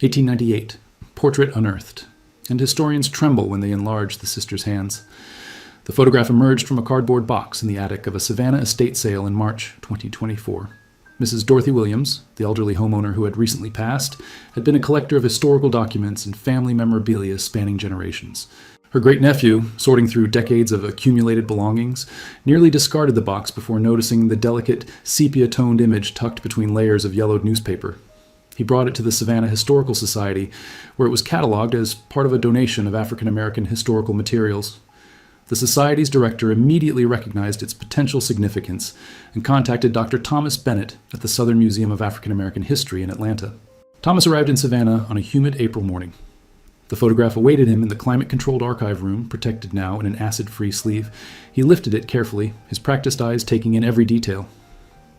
1898, Portrait Unearthed, and historians tremble when they enlarge the sisters' hands. The photograph emerged from a cardboard box in the attic of a Savannah estate sale in March 2024. Mrs. Dorothy Williams, the elderly homeowner who had recently passed, had been a collector of historical documents and family memorabilia spanning generations. Her great-nephew, sorting through decades of accumulated belongings, nearly discarded the box before noticing the delicate, sepia-toned image tucked between layers of yellowed newspaper. He brought it to the Savannah Historical Society, where it was cataloged as part of a donation of African American historical materials. The Society's director immediately recognized its potential significance and contacted Dr. Thomas Bennett at the Southern Museum of African American History in Atlanta. Thomas arrived in Savannah on a humid April morning. The photograph awaited him in the climate-controlled archive room, protected now in an acid-free sleeve. He lifted it carefully, his practiced eyes taking in every detail.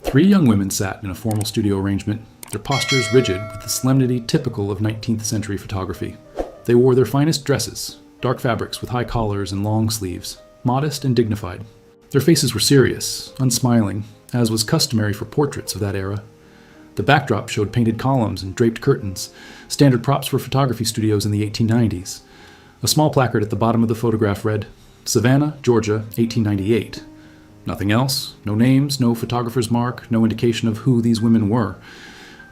3 young women sat in a formal studio arrangement, their postures rigid with the solemnity typical of 19th century photography. They wore their finest dresses, dark fabrics with high collars and long sleeves, modest and dignified. Their faces were serious, unsmiling, as was customary for portraits of that era. The backdrop showed painted columns and draped curtains, standard props for photography studios in the 1890s. A small placard at the bottom of the photograph read, "Savannah, Georgia, 1898. Nothing else, no names, no photographer's mark, no indication of who these women were.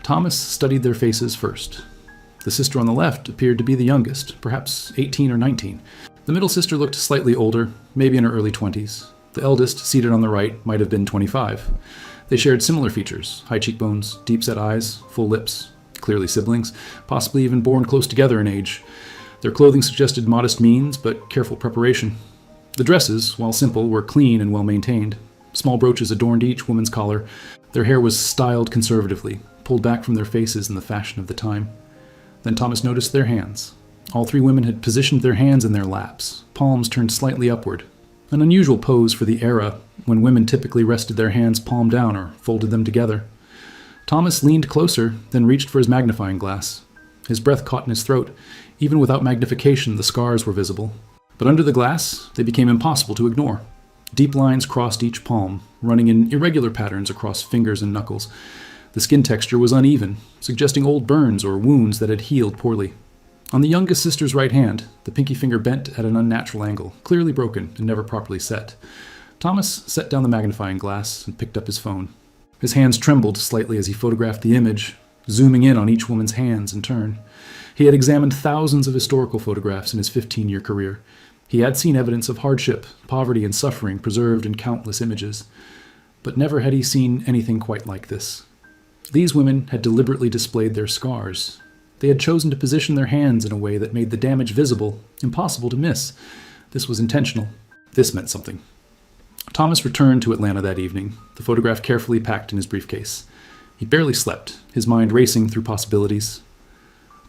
Thomas studied their faces first. The sister on the left appeared to be the youngest, perhaps 18 or 19. The middle sister looked slightly older, maybe in her early 20s. The eldest, seated on the right, might have been 25. They shared similar features, high cheekbones, deep-set eyes, full lips, clearly siblings, possibly even born close together in age. Their clothing suggested modest means, but careful preparation. The dresses, while simple, were clean and well-maintained. Small brooches adorned each woman's collar. Their hair was styled conservatively, pulled back from their faces in the fashion of the time. Then Thomas noticed their hands. All 3 women had positioned their hands in their laps, palms turned slightly upward. An unusual pose for the era, when women typically rested their hands palm down or folded them together. Thomas leaned closer, then reached for his magnifying glass. His breath caught in his throat. Even without magnification, the scars were visible. But under the glass, they became impossible to ignore. Deep lines crossed each palm, running in irregular patterns across fingers and knuckles. The skin texture was uneven, suggesting old burns or wounds that had healed poorly. On the youngest sister's right hand, the pinky finger bent at an unnatural angle, clearly broken and never properly set. Thomas set down the magnifying glass and picked up his phone. His hands trembled slightly as he photographed the image, zooming in on each woman's hands in turn. He had examined thousands of historical photographs in his 15-year career. He had seen evidence of hardship, poverty, and suffering preserved in countless images. But never had he seen anything quite like this. These women had deliberately displayed their scars. They had chosen to position their hands in a way that made the damage visible, impossible to miss. This was intentional. This meant something. Thomas returned to Atlanta that evening, the photograph carefully packed in his briefcase. He barely slept, his mind racing through possibilities.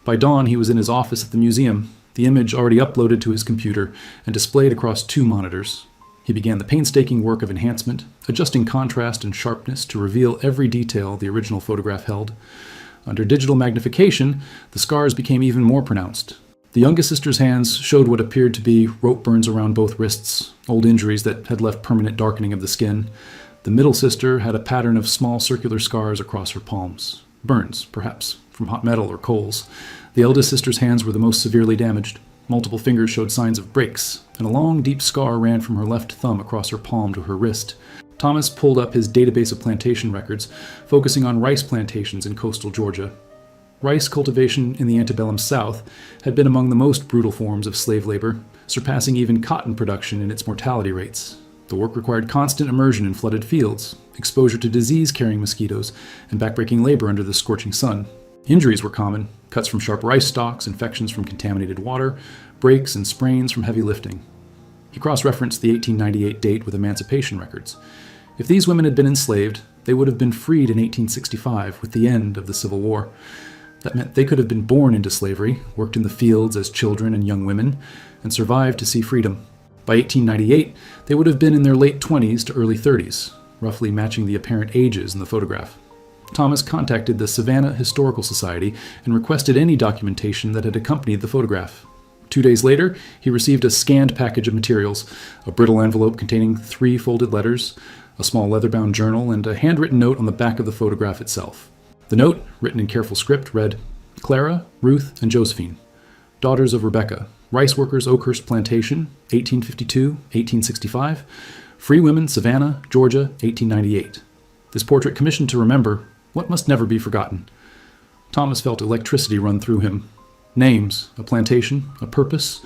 By dawn, he was in his office at the museum, the image already uploaded to his computer and displayed across 2 monitors. He began the painstaking work of enhancement, adjusting contrast and sharpness to reveal every detail the original photograph held. Under digital magnification, the scars became even more pronounced. The youngest sister's hands showed what appeared to be rope burns around both wrists, old injuries that had left permanent darkening of the skin. The middle sister had a pattern of small circular scars across her palms. Burns, perhaps, from hot metal or coals. The eldest sister's hands were the most severely damaged. Multiple fingers showed signs of breaks, and a long, deep scar ran from her left thumb across her palm to her wrist. Thomas pulled up his database of plantation records, focusing on rice plantations in coastal Georgia. Rice cultivation in the antebellum South had been among the most brutal forms of slave labor, surpassing even cotton production in its mortality rates. The work required constant immersion in flooded fields, exposure to disease-carrying mosquitoes, and backbreaking labor under the scorching sun. Injuries were common, cuts from sharp rice stalks, infections from contaminated water, breaks and sprains from heavy lifting. He cross-referenced the 1898 date with emancipation records. If these women had been enslaved, they would have been freed in 1865 with the end of the Civil War. That meant they could have been born into slavery, worked in the fields as children and young women, and survived to see freedom. By 1898, they would have been in their late 20s to early 30s, roughly matching the apparent ages in the photograph. Thomas contacted the Savannah Historical Society and requested any documentation that had accompanied the photograph. 2 days later, he received a scanned package of materials, a brittle envelope containing 3 folded letters, a small leather-bound journal, and a handwritten note on the back of the photograph itself. The note, written in careful script, read, Clara, Ruth, and Josephine, daughters of Rebecca, rice workers, Oakhurst Plantation, 1852-1865, free women, Savannah, Georgia, 1898. This portrait commissioned to remember what must never be forgotten. Thomas felt electricity run through him. Names, a plantation, a purpose.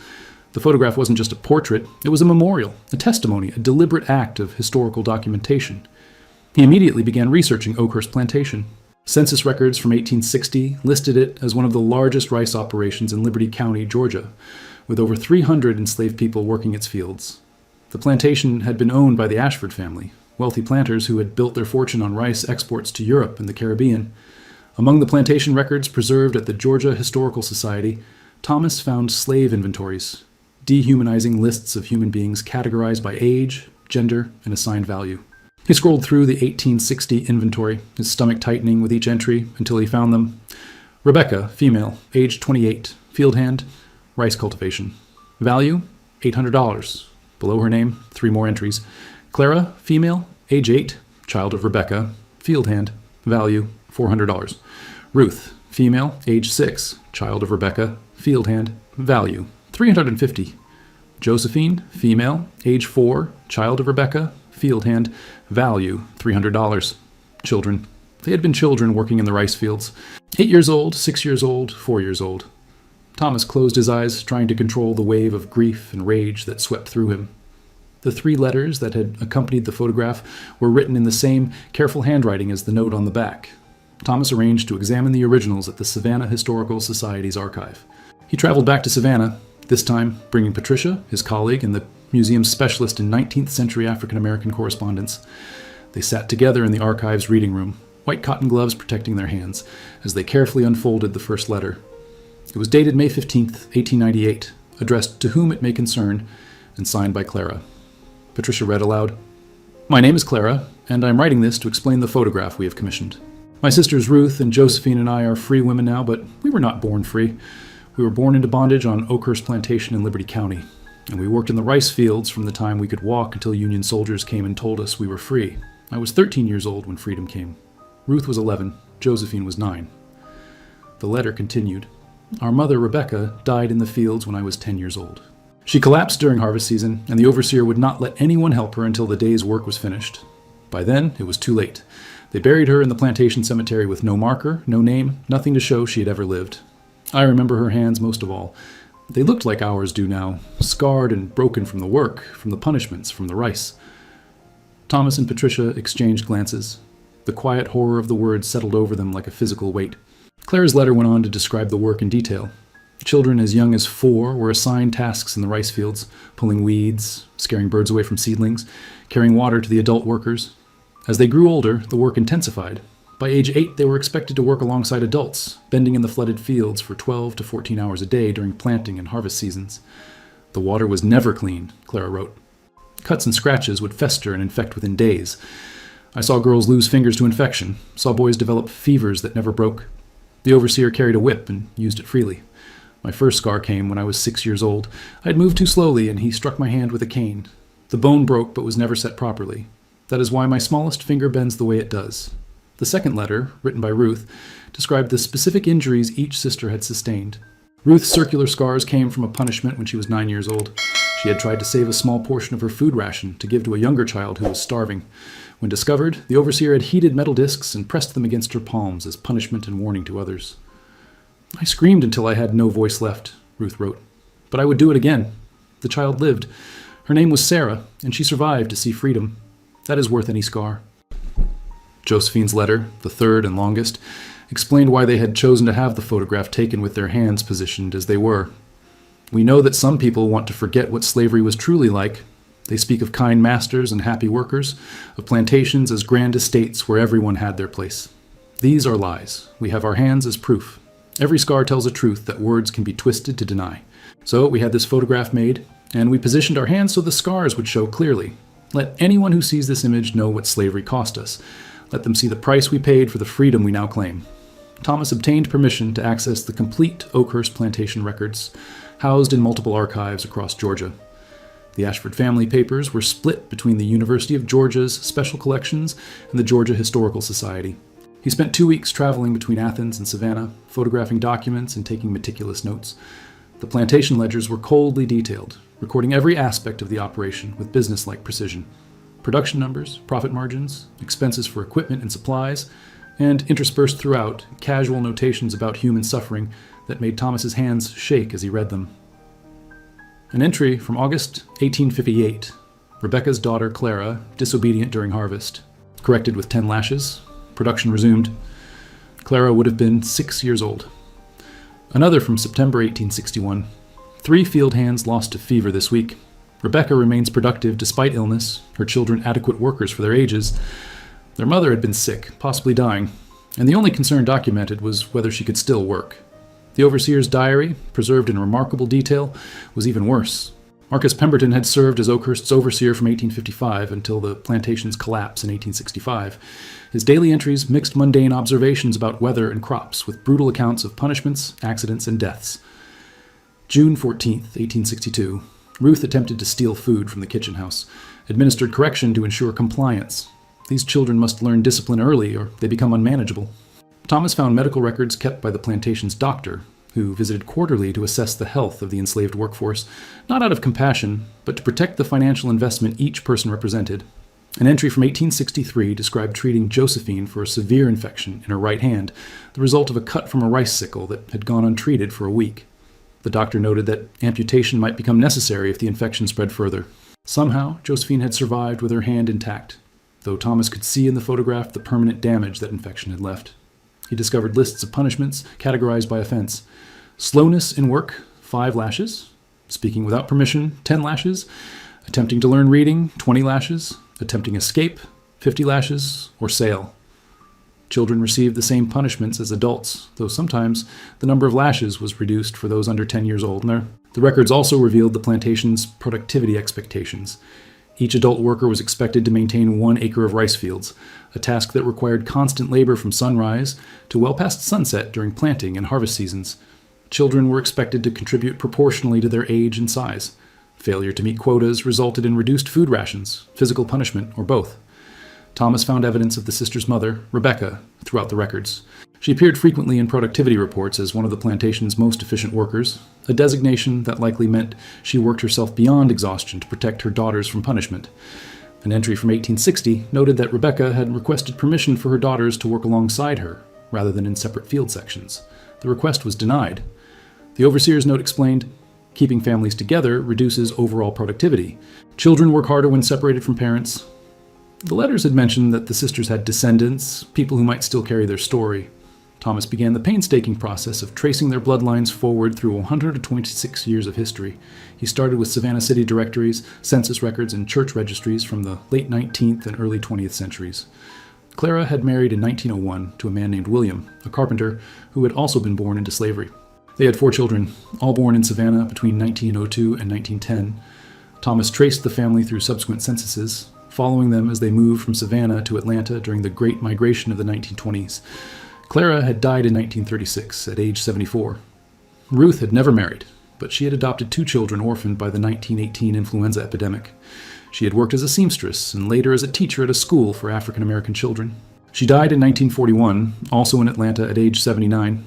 The photograph wasn't just a portrait, it was a memorial, a testimony, a deliberate act of historical documentation. He immediately began researching Oakhurst Plantation. Census records from 1860 listed it as one of the largest rice operations in Liberty County, Georgia, with over 300 enslaved people working its fields. The plantation had been owned by the Ashford family, wealthy planters who had built their fortune on rice exports to Europe and the Caribbean. Among the plantation records preserved at the Georgia Historical Society, Thomas found slave inventories, dehumanizing lists of human beings categorized by age, gender, and assigned value. He scrolled through the 1860 inventory, his stomach tightening with each entry until he found them. Rebecca, female, age 28, field hand, rice cultivation. Value, $800. Below her name, 3 more entries. Clara, female, age 8, child of Rebecca, field hand. Value, $400. Ruth, female, age 6, child of Rebecca, field hand. Value, $350. Josephine, female, age 4, child of Rebecca, field hand. Value, $300. Children. They had been children working in the rice fields. 8 years old, 6 years old, 4 years old. Thomas closed his eyes, trying to control the wave of grief and rage that swept through him. The 3 letters that had accompanied the photograph were written in the same careful handwriting as the note on the back. Thomas arranged to examine the originals at the Savannah Historical Society's archive. He traveled back to Savannah, this time bringing Patricia, his colleague and the museum's specialist in 19th century African American correspondence. They sat together in the archive's reading room, white cotton gloves protecting their hands, as they carefully unfolded the first letter. It was dated May 15th, 1898, addressed to whom it may concern, and signed by Clara. Patricia read aloud, "My name is Clara, and I am writing this to explain the photograph we have commissioned. My sisters Ruth and Josephine and I are free women now, but we were not born free. We were born into bondage on Oakhurst Plantation in Liberty County, and we worked in the rice fields from the time we could walk until Union soldiers came and told us we were free. I was 13 years old when freedom came. Ruth was 11, Josephine was 9. The letter continued. Our mother, Rebecca, died in the fields when I was 10 years old. She collapsed during harvest season, and the overseer would not let anyone help her until the day's work was finished. By then, it was too late. They buried her in the plantation cemetery with no marker, no name, nothing to show she had ever lived. I remember her hands most of all. They looked like ours do now, scarred and broken from the work, from the punishments, from the rice." Thomas and Patricia exchanged glances. The quiet horror of the words settled over them like a physical weight. Clara's letter went on to describe the work in detail. Children as young as 4 were assigned tasks in the rice fields, pulling weeds, scaring birds away from seedlings, carrying water to the adult workers. As they grew older, the work intensified. By age 8, they were expected to work alongside adults, bending in the flooded fields for 12 to 14 hours a day during planting and harvest seasons. The water was never clean, Clara wrote. Cuts and scratches would fester and infect within days. I saw girls lose fingers to infection, saw boys develop fevers that never broke. The overseer carried a whip and used it freely. My first scar came when I was 6 years old. I had moved too slowly, and he struck my hand with a cane. The bone broke but was never set properly. That is why my smallest finger bends the way it does. The second letter, written by Ruth, described the specific injuries each sister had sustained. Ruth's circular scars came from a punishment when she was 9 years old. She had tried to save a small portion of her food ration to give to a younger child who was starving. When discovered, the overseer had heated metal discs and pressed them against her palms as punishment and warning to others. I screamed until I had no voice left, Ruth wrote. But I would do it again. The child lived. Her name was Sarah, and she survived to see freedom. That is worth any scar. Josephine's letter, the third and longest, explained why they had chosen to have the photograph taken with their hands positioned as they were. We know that some people want to forget what slavery was truly like. They speak of kind masters and happy workers, of plantations as grand estates where everyone had their place. These are lies. We have our hands as proof. Every scar tells a truth that words can be twisted to deny. So we had this photograph made, and we positioned our hands so the scars would show clearly. Let anyone who sees this image know what slavery cost us. Let them see the price we paid for the freedom we now claim. Thomas obtained permission to access the complete Oakhurst Plantation records, housed in multiple archives across Georgia. The Ashford family papers were split between the University of Georgia's special collections and the Georgia Historical Society. He spent 2 weeks traveling between Athens and Savannah, photographing documents and taking meticulous notes. The plantation ledgers were coldly detailed, recording every aspect of the operation with business-like precision. Production numbers, profit margins, expenses for equipment and supplies, and interspersed throughout, casual notations about human suffering that made Thomas's hands shake as he read them. An entry from August 1858. Rebecca's daughter Clara, disobedient during harvest. Corrected with 10 lashes. Production resumed. Clara would have been 6 years old. Another from September 1861. 3 field hands lost to fever this week. Rebecca remains productive despite illness, her children adequate workers for their ages. Their mother had been sick, possibly dying, and the only concern documented was whether she could still work. The overseer's diary, preserved in remarkable detail, was even worse. Marcus Pemberton had served as Oakhurst's overseer from 1855 until the plantation's collapse in 1865. His daily entries mixed mundane observations about weather and crops with brutal accounts of punishments, accidents, and deaths. June 14, 1862. Ruth attempted to steal food from the kitchen house, administered correction to ensure compliance. These children must learn discipline early or they become unmanageable. Thomas found medical records kept by the plantation's doctor, who visited quarterly to assess the health of the enslaved workforce, not out of compassion, but to protect the financial investment each person represented. An entry from 1863 described treating Josephine for a severe infection in her right hand, the result of a cut from a rice sickle that had gone untreated for a week. The doctor noted that amputation might become necessary if the infection spread further. Somehow, Josephine had survived with her hand intact, though Thomas could see in the photograph the permanent damage that infection had left. He discovered lists of punishments categorized by offense. Slowness in work, 5 lashes. Speaking without permission, 10 lashes. Attempting to learn reading, 20 lashes. Attempting escape, 50 lashes, or sale. Children received the same punishments as adults, though sometimes the number of lashes was reduced for those under 10 years old. The records also revealed the plantation's productivity expectations. Each adult worker was expected to maintain 1 acre of rice fields, a task that required constant labor from sunrise to well past sunset during planting and harvest seasons. Children were expected to contribute proportionally to their age and size. Failure to meet quotas resulted in reduced food rations, physical punishment, or both. Thomas found evidence of the sister's mother, Rebecca, throughout the records. She appeared frequently in productivity reports as one of the plantation's most efficient workers, a designation that likely meant she worked herself beyond exhaustion to protect her daughters from punishment. An entry from 1860 noted that Rebecca had requested permission for her daughters to work alongside her, rather than in separate field sections. The request was denied. The overseer's note explained, keeping families together reduces overall productivity. Children work harder when separated from parents. The letters had mentioned that the sisters had descendants, people who might still carry their story. Thomas began the painstaking process of tracing their bloodlines forward through 126 years of history. He started with Savannah City directories, census records, and church registries from the late 19th and early 20th centuries. Clara had married in 1901 to a man named William, a carpenter who had also been born into slavery. They had 4 children, all born in Savannah between 1902 and 1910. Thomas traced the family through subsequent censuses, following them as they moved from Savannah to Atlanta during the Great Migration of the 1920s. Clara had died in 1936 at age 74. Ruth had never married, but she had adopted 2 children orphaned by the 1918 influenza epidemic. She had worked as a seamstress and later as a teacher at a school for African American children. She died in 1941, also in Atlanta at age 79.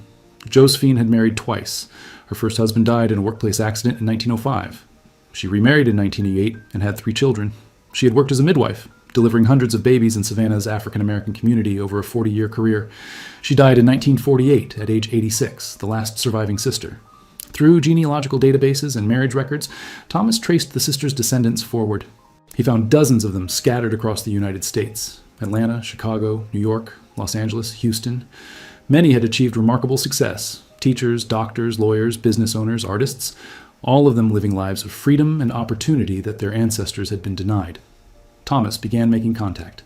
Josephine had married twice. Her first husband died in a workplace accident in 1905. She remarried in 1988 and had 3 children. She had worked as a midwife, delivering hundreds of babies in Savannah's African American community over a 40-year career. She died in 1948 at age 86, the last surviving sister. Through genealogical databases and marriage records, Thomas traced the sisters' descendants forward. He found dozens of them scattered across the United States: Atlanta, Chicago, New York, Los Angeles, Houston. Many had achieved remarkable success: teachers, doctors, lawyers, business owners, artists, all of them living lives of freedom and opportunity that their ancestors had been denied. Thomas began making contact.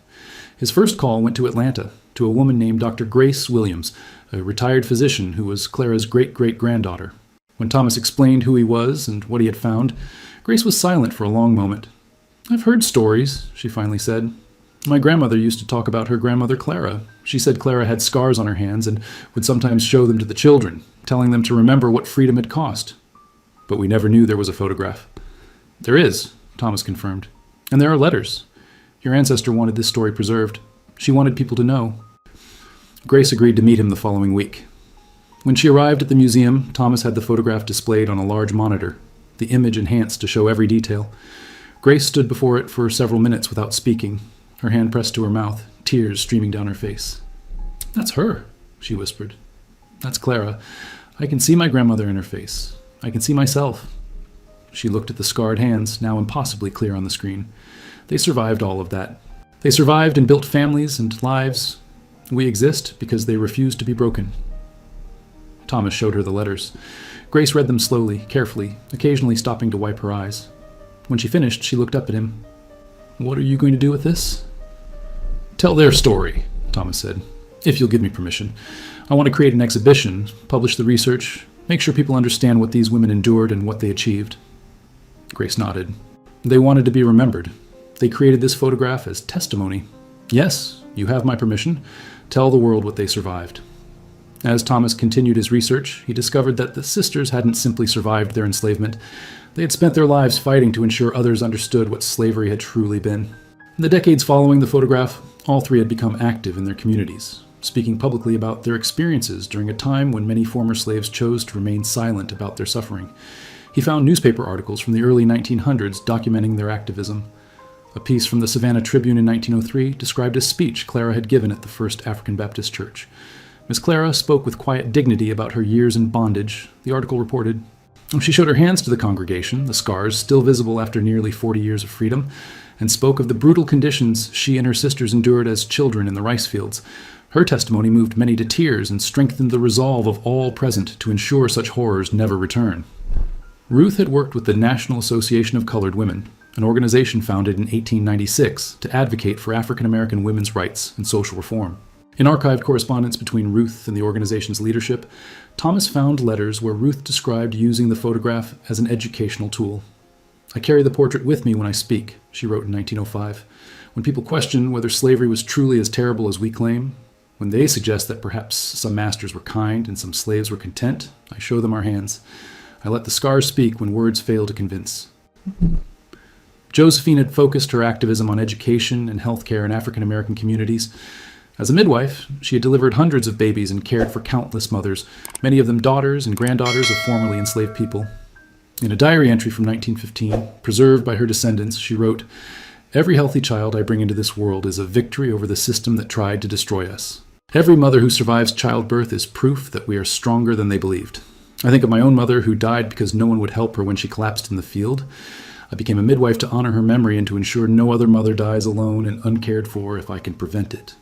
His first call went to Atlanta, to a woman named Dr. Grace Williams, a retired physician who was Clara's great-great-granddaughter. When Thomas explained who he was and what he had found, Grace was silent for a long moment. "I've heard stories," she finally said. "My grandmother used to talk about her grandmother Clara. She said Clara had scars on her hands and would sometimes show them to the children, telling them to remember what freedom had cost. But we never knew there was a photograph." "There is," Thomas confirmed. "And there are letters. Your ancestor wanted this story preserved. She wanted people to know." Grace agreed to meet him the following week. When she arrived at the museum, Thomas had the photograph displayed on a large monitor, the image enhanced to show every detail. Grace stood before it for several minutes without speaking, her hand pressed to her mouth, tears streaming down her face. "That's her," she whispered. "That's Clara. I can see my grandmother in her face. I can see myself." She looked at the scarred hands, now impossibly clear on the screen. They survived all of that. They survived and built families and lives. We exist because they refused to be broken. Thomas showed her the letters. Grace read them slowly, carefully, occasionally stopping to wipe her eyes. When she finished, she looked up at him. "What are you going to do with this?" "Tell their story," Thomas said, "if you'll give me permission. I want to create an exhibition, publish the research, make sure people understand what these women endured and what they achieved." Grace nodded. "They wanted to be remembered. They created this photograph as testimony. Yes, you have my permission. Tell the world what they survived." As Thomas continued his research, he discovered that the sisters hadn't simply survived their enslavement. They had spent their lives fighting to ensure others understood what slavery had truly been. In the decades following the photograph, all three had become active in their communities, speaking publicly about their experiences during a time when many former slaves chose to remain silent about their suffering. He found newspaper articles from the early 1900s documenting their activism. A piece from the Savannah Tribune in 1903 described a speech Clara had given at the First African Baptist Church. Miss Clara spoke with quiet dignity about her years in bondage, the article reported. She showed her hands to the congregation, the scars still visible after nearly 40 years of freedom, and spoke of the brutal conditions she and her sisters endured as children in the rice fields. Her testimony moved many to tears and strengthened the resolve of all present to ensure such horrors never return. Ruth had worked with the National Association of Colored Women, an organization founded in 1896 to advocate for African American women's rights and social reform. In archived correspondence between Ruth and the organization's leadership, Thomas found letters where Ruth described using the photograph as an educational tool. "I carry the portrait with me when I speak," she wrote in 1905. "When people question whether slavery was truly as terrible as we claim, when they suggest that perhaps some masters were kind and some slaves were content, I show them our hands. I let the scars speak when words fail to convince." Josephine had focused her activism on education and healthcare in African American communities. As a midwife, she had delivered hundreds of babies and cared for countless mothers, many of them daughters and granddaughters of formerly enslaved people. In a diary entry from 1915, preserved by her descendants, she wrote, "Every healthy child I bring into this world is a victory over the system that tried to destroy us. Every mother who survives childbirth is proof that we are stronger than they believed. I think of my own mother who died because no one would help her when she collapsed in the field. I became a midwife to honor her memory and to ensure no other mother dies alone and uncared for if I can prevent it."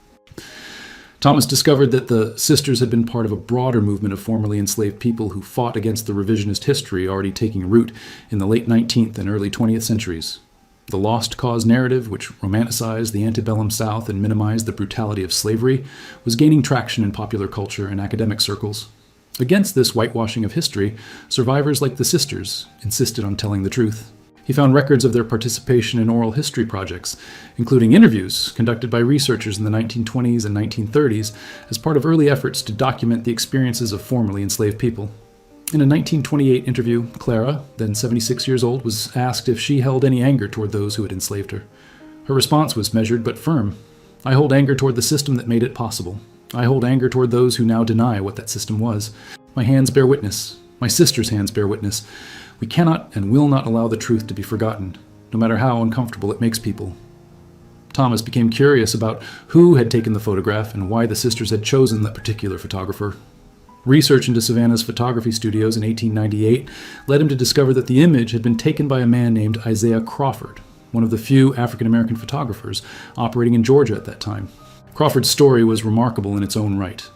Thomas discovered that the sisters had been part of a broader movement of formerly enslaved people who fought against the revisionist history already taking root in the late 19th and early 20th centuries. The lost cause narrative, which romanticized the antebellum South and minimized the brutality of slavery, was gaining traction in popular culture and academic circles. Against this whitewashing of history, survivors like the sisters insisted on telling the truth. He found records of their participation in oral history projects, including interviews conducted by researchers in the 1920s and 1930s as part of early efforts to document the experiences of formerly enslaved people. In a 1928 interview, Clara, then 76 years old, was asked if she held any anger toward those who had enslaved her. Her response was measured but firm. "I hold anger toward the system that made it possible. I hold anger toward those who now deny what that system was. My hands bear witness. My sister's hands bear witness. We cannot and will not allow the truth to be forgotten, no matter how uncomfortable it makes people." Thomas became curious about who had taken the photograph and why the sisters had chosen that particular photographer. Research into Savannah's photography studios in 1898 led him to discover that the image had been taken by a man named Isaiah Crawford, one of the few African-American photographers operating in Georgia at that time. Crawford's story was remarkable in its own right.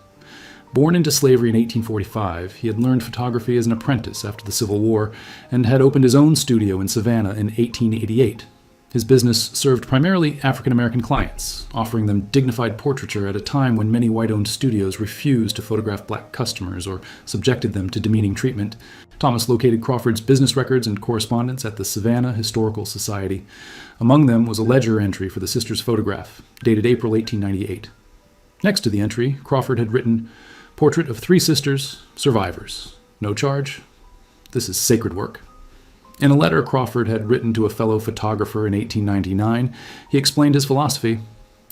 Born into slavery in 1845, he had learned photography as an apprentice after the Civil War and had opened his own studio in Savannah in 1888. His business served primarily African-American clients, offering them dignified portraiture at a time when many white-owned studios refused to photograph black customers or subjected them to demeaning treatment. Thomas located Crawford's business records and correspondence at the Savannah Historical Society. Among them was a ledger entry for the sisters' photograph, dated April 1898. Next to the entry, Crawford had written, "Portrait of 3 sisters, survivors. No charge. This is sacred work." In a letter Crawford had written to a fellow photographer in 1899, he explained his philosophy.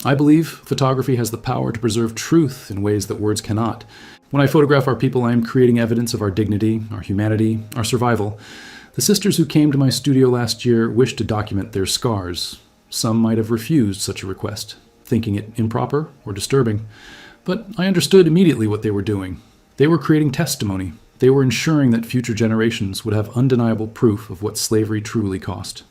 I believe photography has the power to preserve truth in ways that words cannot. When I photograph our people, I am creating evidence of our dignity, our humanity, our survival. The sisters who came to my studio last year wished to document their scars. Some might have refused such a request, thinking it improper or disturbing. But I understood immediately what they were doing. They were creating testimony. They were ensuring that future generations would have undeniable proof of what slavery truly cost.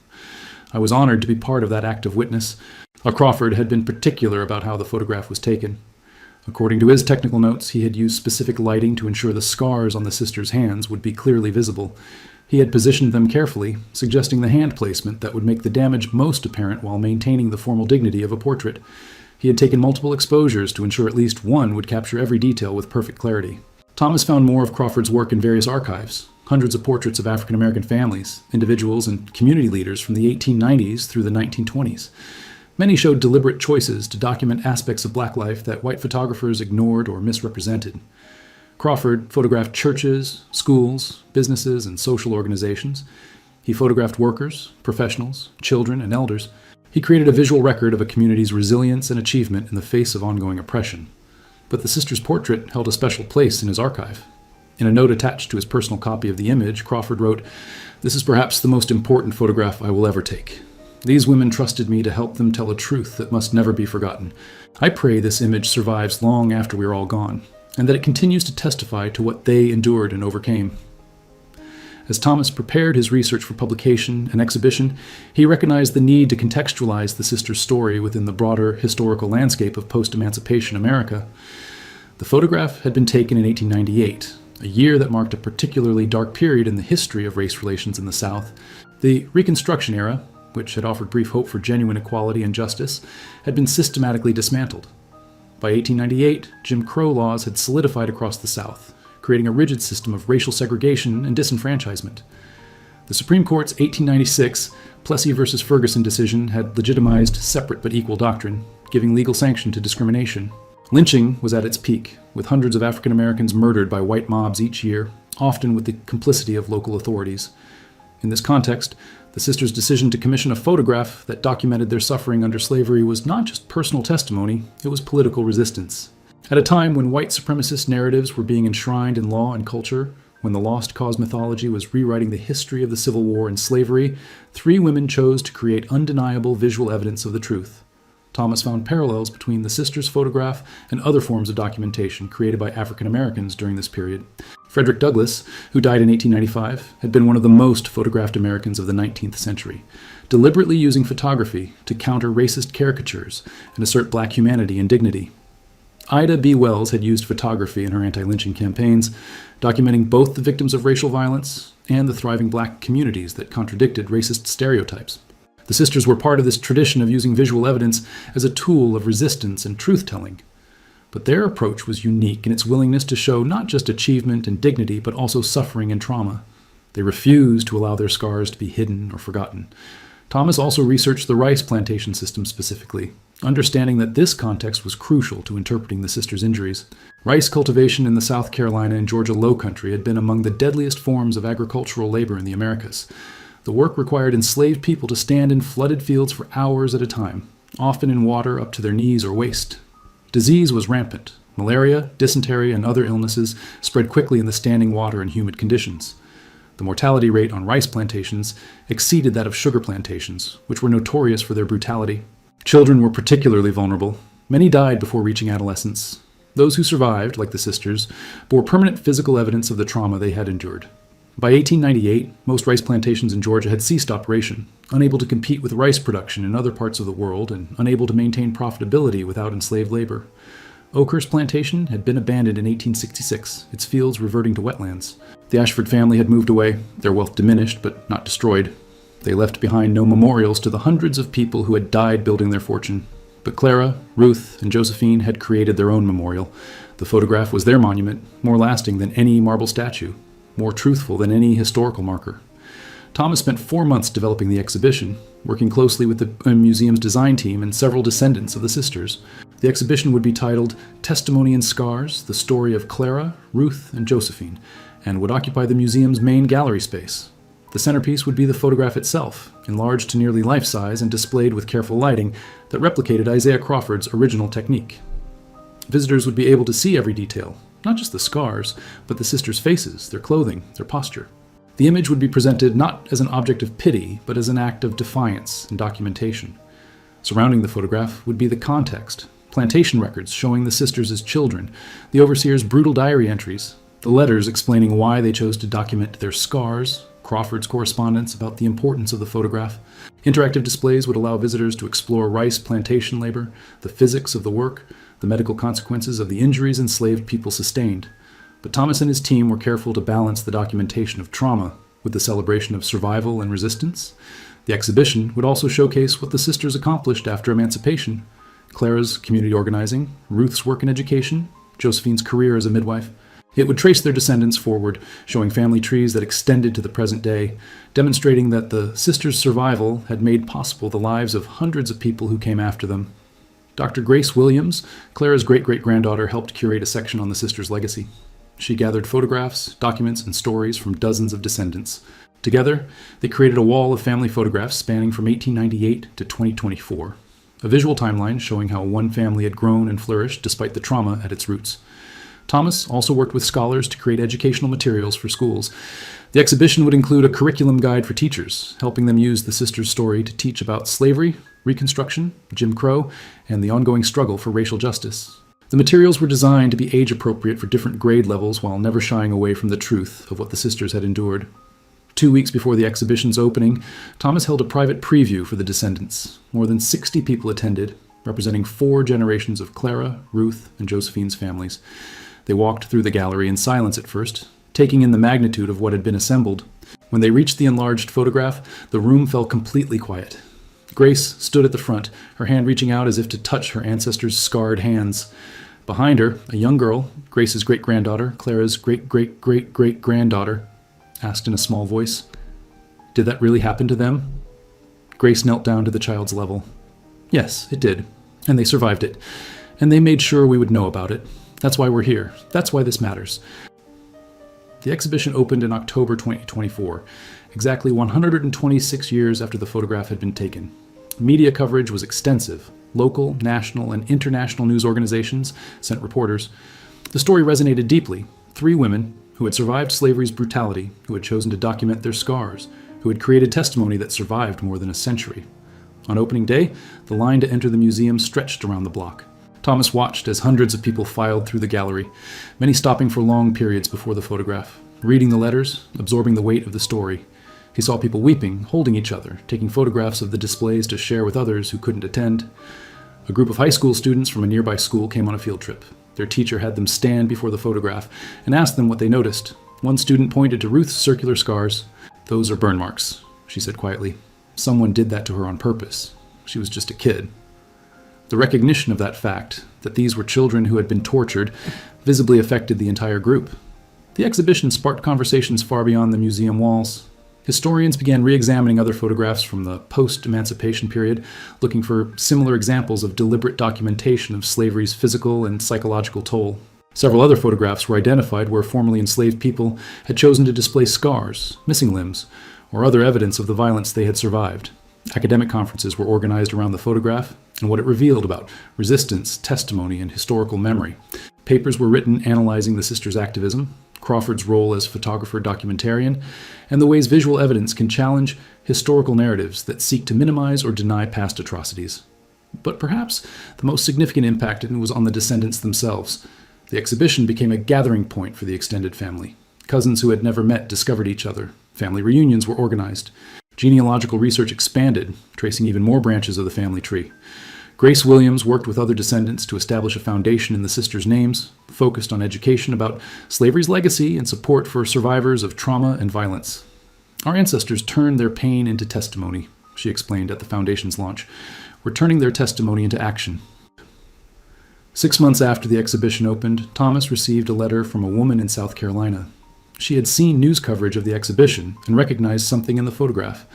I was honored to be part of that active witness. Crawford had been particular about how the photograph was taken. According to his technical notes, he had used specific lighting to ensure the scars on the sisters' hands would be clearly visible. He had positioned them carefully, suggesting the hand placement that would make the damage most apparent while maintaining the formal dignity of a portrait. He had taken multiple exposures to ensure at least one would capture every detail with perfect clarity. Thomas found more of Crawford's work in various archives, hundreds of portraits of African American families, individuals, and community leaders from the 1890s through the 1920s. Many showed deliberate choices to document aspects of black life that white photographers ignored or misrepresented. Crawford photographed churches, schools, businesses, and social organizations. He photographed workers, professionals, children, and elders. He created a visual record of a community's resilience and achievement in the face of ongoing oppression. But the sisters' portrait held a special place in his archive. In a note attached to his personal copy of the image, Crawford wrote, "This is perhaps the most important photograph I will ever take. These women trusted me to help them tell a truth that must never be forgotten. I pray this image survives long after we are all gone, and that it continues to testify to what they endured and overcame." As Thomas prepared his research for publication and exhibition, he recognized the need to contextualize the sisters' story within the broader historical landscape of post-emancipation America. The photograph had been taken in 1898, a year that marked a particularly dark period in the history of race relations in the South. The Reconstruction era, which had offered brief hope for genuine equality and justice, had been systematically dismantled. By 1898, Jim Crow laws had solidified across the South, creating a rigid system of racial segregation and disenfranchisement. The Supreme Court's 1896 Plessy v. Ferguson decision had legitimized separate but equal doctrine, giving legal sanction to discrimination. Lynching was at its peak, with hundreds of African Americans murdered by white mobs each year, often with the complicity of local authorities. In this context, the sisters' decision to commission a photograph that documented their suffering under slavery was not just personal testimony, it was political resistance. At a time when white supremacist narratives were being enshrined in law and culture, when the lost cause mythology was rewriting the history of the Civil War and slavery, three women chose to create undeniable visual evidence of the truth. Thomas found parallels between the sisters' photograph and other forms of documentation created by African Americans during this period. Frederick Douglass, who died in 1895, had been one of the most photographed Americans of the 19th century, deliberately using photography to counter racist caricatures and assert black humanity and dignity. Ida B. Wells had used photography in her anti-lynching campaigns, documenting both the victims of racial violence and the thriving black communities that contradicted racist stereotypes. The sisters were part of this tradition of using visual evidence as a tool of resistance and truth-telling. But their approach was unique in its willingness to show not just achievement and dignity, but also suffering and trauma. They refused to allow their scars to be hidden or forgotten. Thomas also researched the rice plantation system specifically, understanding that this context was crucial to interpreting the sisters' injuries. Rice cultivation in the South Carolina and Georgia Lowcountry had been among the deadliest forms of agricultural labor in the Americas. The work required enslaved people to stand in flooded fields for hours at a time, often in water up to their knees or waist. Disease was rampant. Malaria, dysentery, and other illnesses spread quickly in the standing water and humid conditions. The mortality rate on rice plantations exceeded that of sugar plantations, which were notorious for their brutality. Children were particularly vulnerable. Many died before reaching adolescence. Those who survived, like the sisters, bore permanent physical evidence of the trauma they had endured. By 1898, most rice plantations in Georgia had ceased operation, unable to compete with rice production in other parts of the world and unable to maintain profitability without enslaved labor. Oakhurst Plantation had been abandoned in 1866, its fields reverting to wetlands. The Ashford family had moved away, their wealth diminished but not destroyed. They left behind no memorials to the hundreds of people who had died building their fortune. But Clara, Ruth, and Josephine had created their own memorial. The photograph was their monument, more lasting than any marble statue, more truthful than any historical marker. Thomas spent 4 months developing the exhibition, working closely with the museum's design team and several descendants of the sisters. The exhibition would be titled Testimony and Scars, the Story of Clara, Ruth, and Josephine, and would occupy the museum's main gallery space. The centerpiece would be the photograph itself, enlarged to nearly life-size and displayed with careful lighting that replicated Isaiah Crawford's original technique. Visitors would be able to see every detail, not just the scars, but the sisters' faces, their clothing, their posture. The image would be presented not as an object of pity, but as an act of defiance and documentation. Surrounding the photograph would be the context, plantation records showing the sisters as children, the overseer's brutal diary entries, the letters explaining why they chose to document their scars, Crawford's correspondence about the importance of the photograph. Interactive displays would allow visitors to explore rice plantation labor, the physics of the work, the medical consequences of the injuries enslaved people sustained. But Thomas and his team were careful to balance the documentation of trauma with the celebration of survival and resistance. The exhibition would also showcase what the sisters accomplished after emancipation: Clara's community organizing, Ruth's work in education, Josephine's career as a midwife. It would trace their descendants forward, showing family trees that extended to the present day, demonstrating that the sisters' survival had made possible the lives of hundreds of people who came after them. Dr. Grace Williams, Clara's great-great-granddaughter, helped curate a section on the sisters' legacy. She gathered photographs, documents, and stories from dozens of descendants. Together, they created a wall of family photographs spanning from 1898 to 2024, a visual timeline showing how one family had grown and flourished despite the trauma at its roots. Thomas also worked with scholars to create educational materials for schools. The exhibition would include a curriculum guide for teachers, helping them use the sisters' story to teach about slavery, Reconstruction, Jim Crow, and the ongoing struggle for racial justice. The materials were designed to be age-appropriate for different grade levels while never shying away from the truth of what the sisters had endured. 2 weeks before the exhibition's opening, Thomas held a private preview for the descendants. More than 60 people attended, representing 4 generations of Clara, Ruth, and Josephine's families. They walked through the gallery in silence at first, taking in the magnitude of what had been assembled. When they reached the enlarged photograph, the room fell completely quiet. Grace stood at the front, her hand reaching out as if to touch her ancestors' scarred hands. Behind her, a young girl, Grace's great-granddaughter, Clara's great-great-great-great-granddaughter, asked in a small voice, "Did that really happen to them?" Grace knelt down to the child's level. "Yes, it did. And they survived it. And they made sure we would know about it. That's why we're here. That's why this matters." The exhibition opened in October 2024, exactly 126 years after the photograph had been taken. Media coverage was extensive. Local, national, and international news organizations sent reporters. The story resonated deeply. 3 women who had survived slavery's brutality, who had chosen to document their scars, who had created testimony that survived more than a century. On opening day, the line to enter the museum stretched around the block. Thomas watched as hundreds of people filed through the gallery, many stopping for long periods before the photograph, reading the letters, absorbing the weight of the story. He saw people weeping, holding each other, taking photographs of the displays to share with others who couldn't attend. A group of high school students from a nearby school came on a field trip. Their teacher had them stand before the photograph and asked them what they noticed. One student pointed to Ruth's circular scars. "Those are burn marks," she said quietly. "Someone did that to her on purpose. She was just a kid." The recognition of that fact, that these were children who had been tortured, visibly affected the entire group. The exhibition sparked conversations far beyond the museum walls. Historians began re-examining other photographs from the post-emancipation period, looking for similar examples of deliberate documentation of slavery's physical and psychological toll. Several other photographs were identified where formerly enslaved people had chosen to display scars, missing limbs, or other evidence of the violence they had survived. Academic conferences were organized around the photograph and what it revealed about resistance, testimony, and historical memory. Papers were written analyzing the sisters' activism, Crawford's role as photographer-documentarian, and the ways visual evidence can challenge historical narratives that seek to minimize or deny past atrocities. But perhaps the most significant impact was on the descendants themselves. The exhibition became a gathering point for the extended family. Cousins who had never met discovered each other. Family reunions were organized. Genealogical research expanded, tracing even more branches of the family tree. Grace Williams worked with other descendants to establish a foundation in the sisters' names, focused on education about slavery's legacy and support for survivors of trauma and violence. "Our ancestors turned their pain into testimony," she explained at the foundation's launch. "We're turning their testimony into action." 6 months after the exhibition opened, Thomas received a letter from a woman in South Carolina. She had seen news coverage of the exhibition and recognized something in the photograph.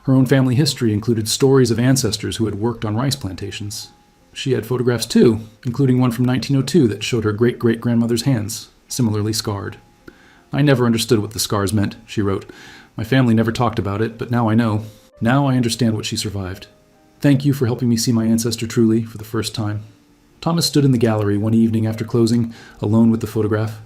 Her own family history included stories of ancestors who had worked on rice plantations. She had photographs too, including one from 1902 that showed her great-great-grandmother's hands, similarly scarred. "I never understood what the scars meant," she wrote, My family never talked about it, but now I know. Now I understand what she survived. Thank you for helping me see my ancestor truly for the first time." Thomas stood in the gallery one evening after closing, alone with the photograph.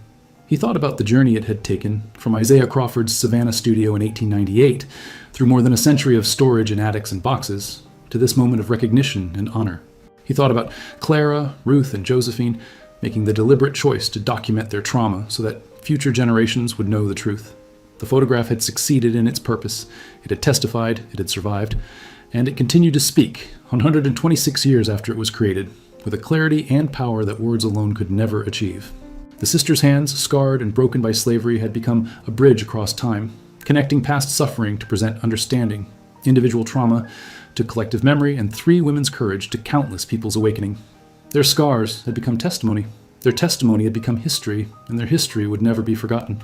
He thought about the journey it had taken, from Isaiah Crawford's Savannah studio in 1898, through more than a century of storage in attics and boxes, to this moment of recognition and honor. He thought about Clara, Ruth, and Josephine making the deliberate choice to document their trauma so that future generations would know the truth. The photograph had succeeded in its purpose. It had testified, it had survived, and it continued to speak 126 years after it was created, with a clarity and power that words alone could never achieve. The sisters' hands, scarred and broken by slavery, had become a bridge across time, connecting past suffering to present understanding, individual trauma to collective memory, and three women's courage to countless people's awakening. Their scars had become testimony. Their testimony had become history, and their history would never be forgotten.